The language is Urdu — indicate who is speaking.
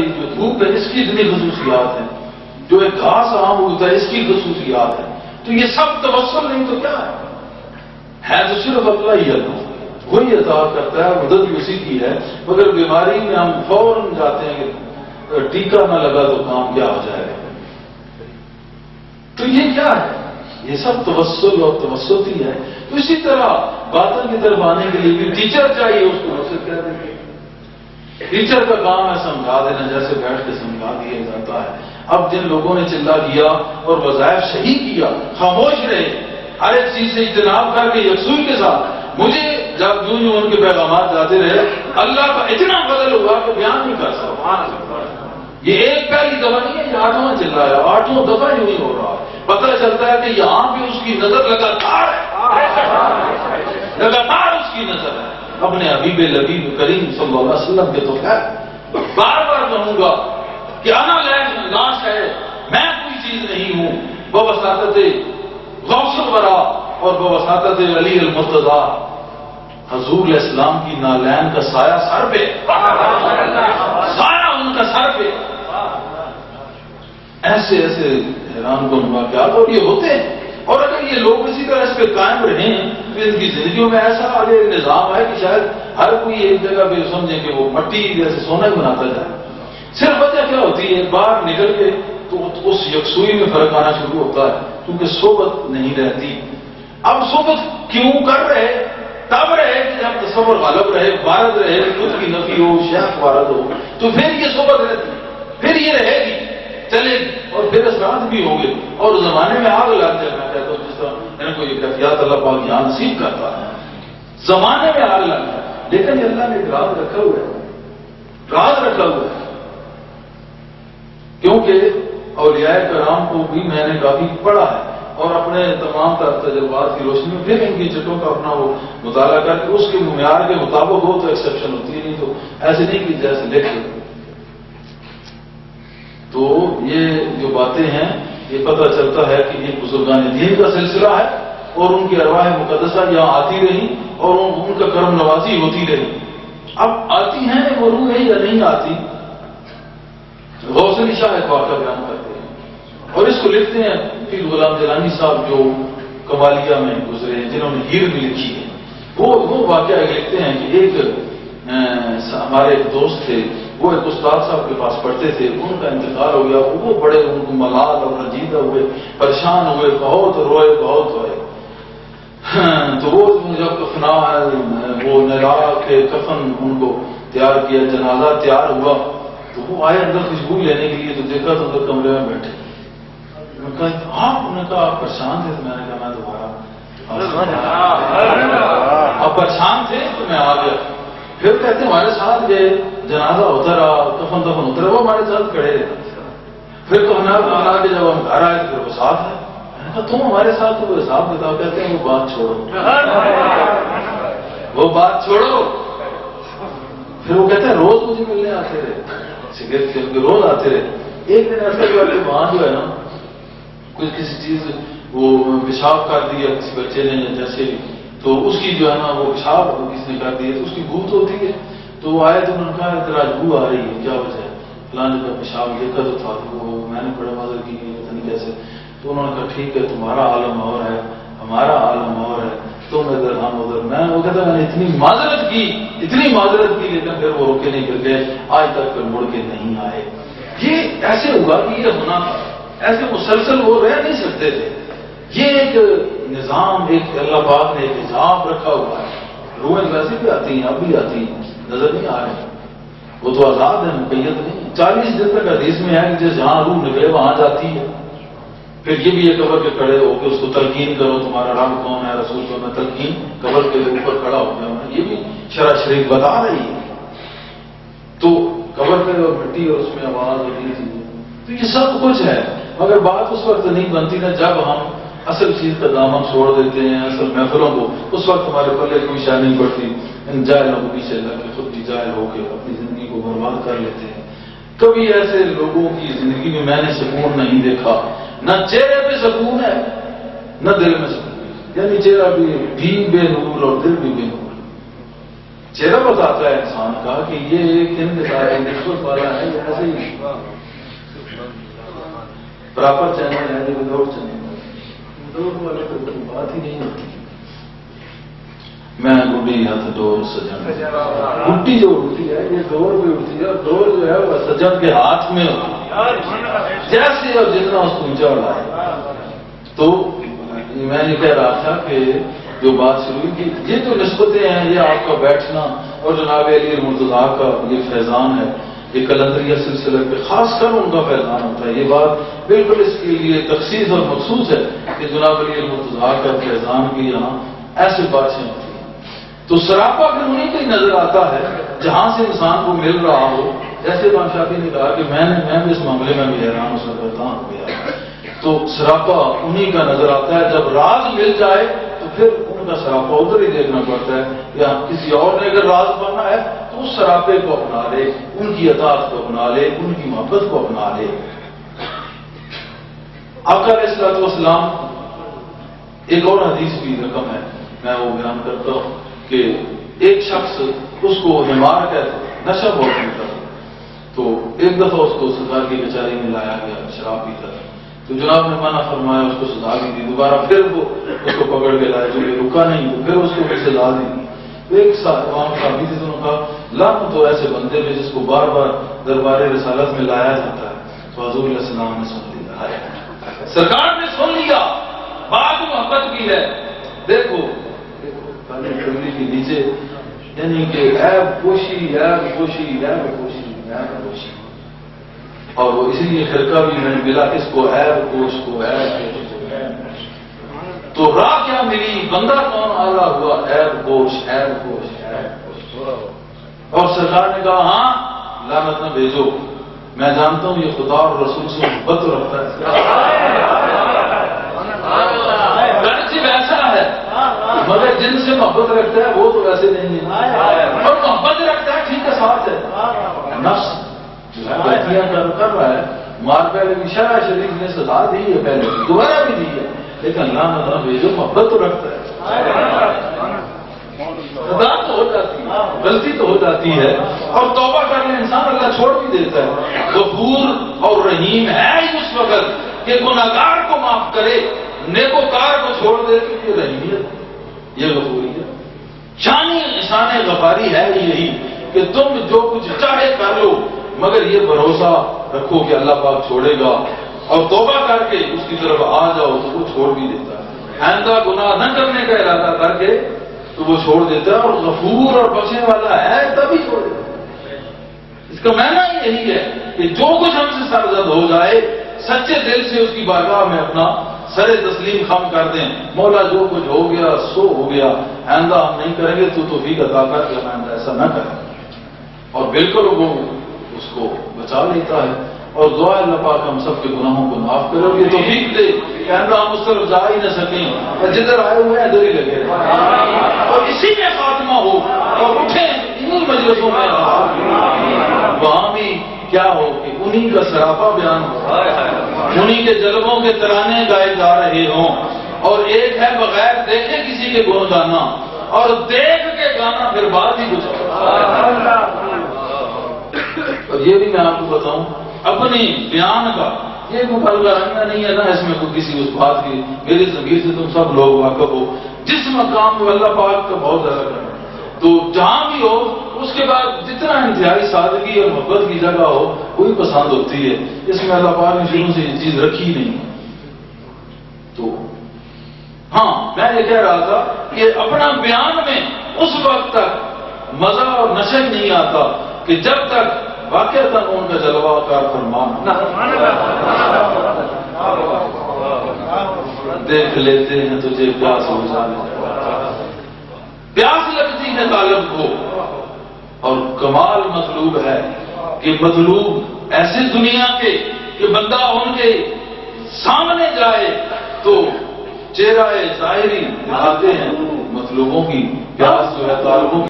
Speaker 1: جو دھوپ ہے اس کی اتنی خصوصیات ہیں، جو ایک گھاس عام ہوتا ہے اس کی خصوصیات ہیں، تو یہ سب توسل نہیں تو کیا ہے تو صرف اللہ ہی اللہ وہی عطا کرتا ہے، مدد بھی اسی کی ہے، مگر بیماری میں ہم فوراً جاتے ہیں کہ ٹیکہ نہ لگا تو کام کیا ہو جائے گا. تو یہ کیا ہے؟ یہ سب توسل اور توسطی ہے. تو اسی طرح باطن کی طرف آنے کے لیے بھی ٹیچر چاہیے، اس کو نصیحت کیا دیں گے. ٹیچر کا کام ہے سمجھا دینا، جیسے بیٹھ کے سمجھا دیا جاتا ہے. اب جن لوگوں نے چلا کیا اور وظائف صحیح کیا، خاموش رہے، ہر ایک چیز سے اجتناب کر کے یکسوئی کے ساتھ، مجھے جب یوں ان کے پیغامات جاتے رہے، اللہ کا اتنا فضل ہوا کہ بیان نہیں کر سکتا. یہ ایک پہلی دفعہ نہیں ہے، یہ 8واں چل رہا ہے، 8واں دفعہ یوں ہی ہو رہا ہے. پتہ چلتا ہے کہ یہاں بھی اس کی نظر لگاتار ہے، لگاتار اس کی نظر ہے اپنے حبیب لبیب کریم صلی اللہ علیہ وسلم کے. تو خیر بار بار کہوں گا کہ انا لاش ہے، میں کوئی چیز نہیں ہوں، بواسطت غوث الورا اور بواسطت علی المرتضی، حضور علیہ السلام کی نالین کا سایہ سر پہ، سایہ ان کا سر پہ. ایسے ایسے حیران کن واقعات اور یہ ہوتے ہیں. اور اگر یہ لوگ اسی طرح اس پہ قائم رہیں تو ان کی زندگیوں میں ایسا آگے نظام ہے کہ شاید ہر کوئی ایک جگہ پہ سمجھے کہ وہ مٹی جیسے سونا ہی بناتا جائے. صرف وجہ کیا ہوتی ہے، باہر نکل کے تو اس یکسوئی میں فرق آنا شروع ہوتا ہے، کیونکہ صحبت نہیں رہتی. اب صحبت کیوں کر رہے؟ تب رہے کہ جب تصور غالب رہے، وارد رہے، خود کی نفی ہو، شیخ وارد ہو، تو پھر یہ صحبت رہتی، پھر یہ رہے گی، چلے گی، اور پھر اثرات بھی ہوں گے. اور زمانے میں آگ لگ جائے. میں کہتا ہوں جس طرح ان کو یہ کیفیات اللہ پاک یہاں نصیب کرتا ہے، زمانے میں آگ لگ جائے. لیکن اللہ نے راز رکھا ہوا ہے، راز رکھا ہوا ہے. کیونکہ اولیاء کرام کو بھی میں نے کافی پڑھا ہے، اور اپنے تمام تجربات کی روشنی میں پھر ان کی چٹوں کا اپنا وہ مطالعہ کر کے اس کے معیار کے مطابق ہو تو ایکسیپشن ہوتی ہے، نہیں تو ایسے نہیں کہ جیسے لکھے. تو یہ جو باتیں ہیں یہ پتہ چلتا ہے کہ یہ بزرگان دین کا سلسلہ ہے، اور ان کی ارواح مقدسہ یہاں آتی رہی اور ان کا کرم نوازی ہوتی رہی. اب آتی ہیں وہ روح ہے یا نہیں آتی، غوث علی شاہ ایک واقعہ بیان کرتے ہیں اور اس کو لکھتے ہیں پیر غلام جیلانی صاحب جو قوالیہ میں گزرے ہیں، جنہوں نے ہیر بھی لکھی ہے. وہ واقعہ لکھتے ہیں کہ ایک ہمارے ایک دوست تھے، وہ ایک استاد صاحب کے پاس پڑھتے تھے، ان کا انتقال ہو گیا. وہ بڑے ان کو ملال اور رنجیدہ ہوئے، پریشان ہوئے، بہت روئے، بہت روئے. تو وہ جب کفنا وہ نلا کے کفن ان کو تیار کیا، جنازہ تیار ہوا، تو وہ آئے اندر خوشبو لینے کے لیے، تو دیکھا تو اندر کمرے میں بیٹھے. انہوں نے کہا آپ پریشان تھے؟ تو میں نے کہا میں دوبارہ آپ پریشان تھے تو میں آ گیا. پھر کہتے ہیں ہمارے ساتھ یہ جنازہ ہوتا رہا، کفن دفن ہوتا رہا، وہ ہمارے ساتھ کھڑے رہے. پھر تو ہمارا کے جب ہم گھر آئے تو پھر وہ ساتھ ہے. میں نے کہا تم ہمارے ساتھ تو وہ حساب بتاؤ. کہتے ہیں وہ بات چھوڑو، وہ بات چھوڑو. پھر وہ کہتے ہیں روز مجھے ملنے آتے رہے، سگریٹ کے روز آتے رہے. ایک دن ایسا ہوا کہ وہاں جو ہے نا کوئی کسی چیز وہ پیشاب کر دیا کسی بچے نے جیسے، تو اس کی جو ہے نا وہ پیشاب کسی نے کر دیا تو اس کی بو تو ہوتی ہے. تو وہ آئے تو انہوں نے کہا ذرا بو آ رہی ہے، کیا وجہ ہے؟ فلانے کا پیشاب یہ کا تو تھا. وہ میں نے بڑا مدد کی، پتہ نہیں کیسے. تو انہوں نے کہا ٹھیک ہے، تمہارا عالم اور ہے، ہمارا عالم اور ہے، تم ادھر ہم ادھر. وہ کہتا میں نے اتنی معذرت کی، لیکن پھر وہ روکے نہیں کر گئے، آج تک پھر مڑ کے نہیں آئے. یہ ایسے ہوا کہ یہ ہونا تھا، ایسے مسلسل وہ رہ نہیں سکتے تھے. یہ ایک نظام، ایک اللہ پاک نے ایک نظام رکھا ہوا ہے. روحیں ویسے بھی آتی ہیں، اب بھی آتی ہیں، نظر نہیں آ رہے. وہ تو آزاد ہے، مقید نہیں. 40 دن تک حدیث میں ہے کہ جہاں روح نکلے وہاں جاتی ہے. پھر یہ بھی یہ قبر کے کھڑے ہو کے اس کو تلقین کرو، تمہارا رب کون ہے، رسول کون ہے، تلقین قبر کے اوپر کھڑا ہو گیا. یہ بھی شرع شریف بتا رہی ہے. تو قبر پہ اور مٹی اور اس میں آواز اور یہ چیزیں، تو یہ سب کچھ ہے. مگر بات اس وقت نہیں بنتی نا جب ہم اصل چیز کا دامن چھوڑ دیتے ہیں، اصل محفلوں کو. اس وقت ہمارے پلے کوئی شاید نہیں پڑتی. ان جاہلوں کو پیچھے لگ کے خود بھی جاہل ہو کے اپنی زندگی کو برباد کر لیتے ہیں. کبھی ایسے لوگوں کی زندگی میں میں نے سکون نہیں دیکھا. نہ چہرے پہ سکون ہے نہ دل میں سکون ہے. یعنی چہرہ بھی بے نور اور دل بھی بے نور. چہرہ بتاتا ہے انسان کا کہ یہ کن کے ساتھ نسبت والا ہے، یہ ایسے ہی پراپر چینل ہے، وداؤٹ چینل وداؤٹ والے کو کوئی بات ہی نہیں ہوتی. میں گڈی ہاتھ ڈور سجن، گڈی جو اڑتی ہے یہ ڈور بھی اڑتی ہے، اور ڈور جو ہے وہ سجن کے ہاتھ میں ہوتی ہے، جیسے اور جتنا اس کو اونچا اڑائے. تو میں یہ کہہ رہا تھا کہ جو بات شروع ہوئی کہ یہ جو نسبتیں ہیں، یہ آپ کا بیٹھنا اور جناب علی المرتضیٰ کا یہ فیضان ہے، یہ کلندریہ سلسلہ پہ خاص کر ان کا فیضان ہوتا ہے. یہ بات بالکل اس کے لیے تخصیص اور مخصوص ہے کہ جناب علی المرتضیٰ کا فیضان بھی یہاں ایسے باتیں ہوتی ہیں. تو سراپا پھر انہیں کو ہی نظر آتا ہے جہاں سے انسان کو مل رہا ہو. جیسے امام شافعی نے کہا کہ میں بھی اس معاملے میں بھی حیران ہو سکتا ہوں گیا. تو سراپا انہیں کا نظر آتا ہے. جب راز مل جائے تو پھر ان کا سراپا ادھر ہی دیکھنا پڑتا ہے. یا کسی اور نے اگر راز بننا ہے تو اس سراپے کو اپنا لے، ان کی اطاعت کو اپنا لے، ان کی محبت کو اپنا لے. آقا علیہ الصلوۃ والسلام ایک اور حدیث بھی رقم ہے، میں وہ بیان کرتا ہوں کہ ایک شخص اس کو ہمار کہتے نشہ بہت پیتا تھا. تو ایک دفعہ اس کو سرکار کی کچہری میں لایا گیا، شراب پیتا تھا. تو جناب نے منع فرمایا، اس کو سزا بھی دی. دوبارہ پھر وہ اس کو پکڑ کے لائے، جو یہ رکا نہیں تو پھر اس کو بھی سزا دی. تو ایک ساتھ وہاں صحابی تھے، انہوں نے کہا لاکھ تو ایسے بندے میں جس کو بار بار دربار رسالت میں لایا جاتا ہے. تو حضور علیہ السلام نے سن لیا، سرکار نے سن لیا، بات محبت کی ہے. دیکھو کمری کے نیچے یعنی کہ عیب پوشی عیب پوشی عیب پوشی عیب پوشی، اور وہ اسی لیے خرقہ بھی میں نے ملا اس کو عیب پوش کو عیب پوش. تو راہ کیا ملی، بندہ کون آگا ہوا، عیب پوش عیب پوش عیب پوش. اور سرکار نے کہا ہاں لعنت نہ بھیجو، میں جانتا ہوں یہ خدا اور رسول سے محبت رکھتا ہے، ویسا ہے، مگر جن سے محبت رکھتا ہے وہ تو ویسے نہیں ہے. اور محبت رکھتا ہے ٹھیک ہے، ساتھ ہے نفس غلطیاں کر رہا ہے. مار پہلے بھی شرع شریف نے سزا دی ہے، پہلے دوبارہ بھی دی ہے، لیکن اللہ نہ بھیجو محبت تو رکھتا ہے. خطا تو ہو جاتی ہے، غلطی تو ہو جاتی ہے، اور توبہ کرنے انسان اللہ چھوڑ بھی دیتا ہے. غفور اور رحیم ہے ہی اس وقت کہ گناہگار کو معاف کرے، نیکوکار کو چھوڑ دے. یہ رحیمیت، یہ غفوریت. شان غفاری ہے یہی کہ تم جو کچھ چاہے کر لو، مگر یہ بھروسہ رکھو کہ اللہ پاک چھوڑے گا، اور توبہ کر کے اس کی طرف آ جاؤ تو وہ چھوڑ بھی دیتا ہے. آئندہ گناہ نہ کرنے کا ارادہ کر کے تو وہ چھوڑ دیتا ہے، اور غفور اور بخشنے والا ہے تبھی چھوڑ دیتا ہے. اس کا معنی یہی ہے کہ جو کچھ ہم سے سرزد ہو جائے سچے دل سے اس کی بارگاہ میں اپنا سر تسلیم خم کر دیں. مولا جو کچھ ہو گیا سو ہو گیا، آئندہ ہم نہیں کریں گے، تو توفیق عطا کر کے ہم آئندہ ایسا نہ کریں. اور بالکل وہ اس کو بچا لیتا ہے. اور دعا اللہ پاک ہم سب کے گناہوں کو معاف کرو، یہ توفیق دے کہ آئندہ ہم اس طرف جا ہی نہ سکیں، اور جدھر آئے ہوئے ہیں ادھر ہی لگے رہیں، اور اسی میں خاتمہ ہو، اور اٹھیں انہی مجلسوں میں. وہاں بھی کیا ہو کہ انہی کا سراپا بیان ہو، انہی کے جلووں کے ترانے گائے جا رہے ہوں. اور ایک ہے بغیر دیکھے کسی کے گن گانا، اور دیکھ کے گانا پھر بات ہی کچھ. اور یہ بھی میں آپ کو بتاؤں اپنی بیان کا یہ کوئی بلغرانیہ نہیں ہے نا، اس میں کوئی کسی اس بات کی. میری ضمیر سے تم سب لوگ واقف ہو، جس مقام کو اللہ پاک کا بہت زیادہ کرنا، تو جہاں بھی ہو اس کے بعد جتنا انتہائی سادگی اور محبت کی جگہ ہو وہی پسند ہوتی ہے. اس میں اللہ پاک نے شروع سے یہ چیز رکھی نہیں. تو ہاں میں یہ کہہ رہا تھا کہ اپنا بیان میں اس وقت تک مزہ اور نشہ نہیں آتا کہ جب تک واقعہ ان کا جلوہ کار فرمان دیکھ لیتے ہیں تجھے پیاس ہو جانے، پیاس لگتی ہے طالب کو. اور کمال مطلوب ہے کہ مطلوب ایسے دنیا کے کہ بندہ ان کے سامنے جائے تو چہرہ ظاہری دکھاتے ہیں، مطلوبوں کی پیاس جو ہے طالبوں کی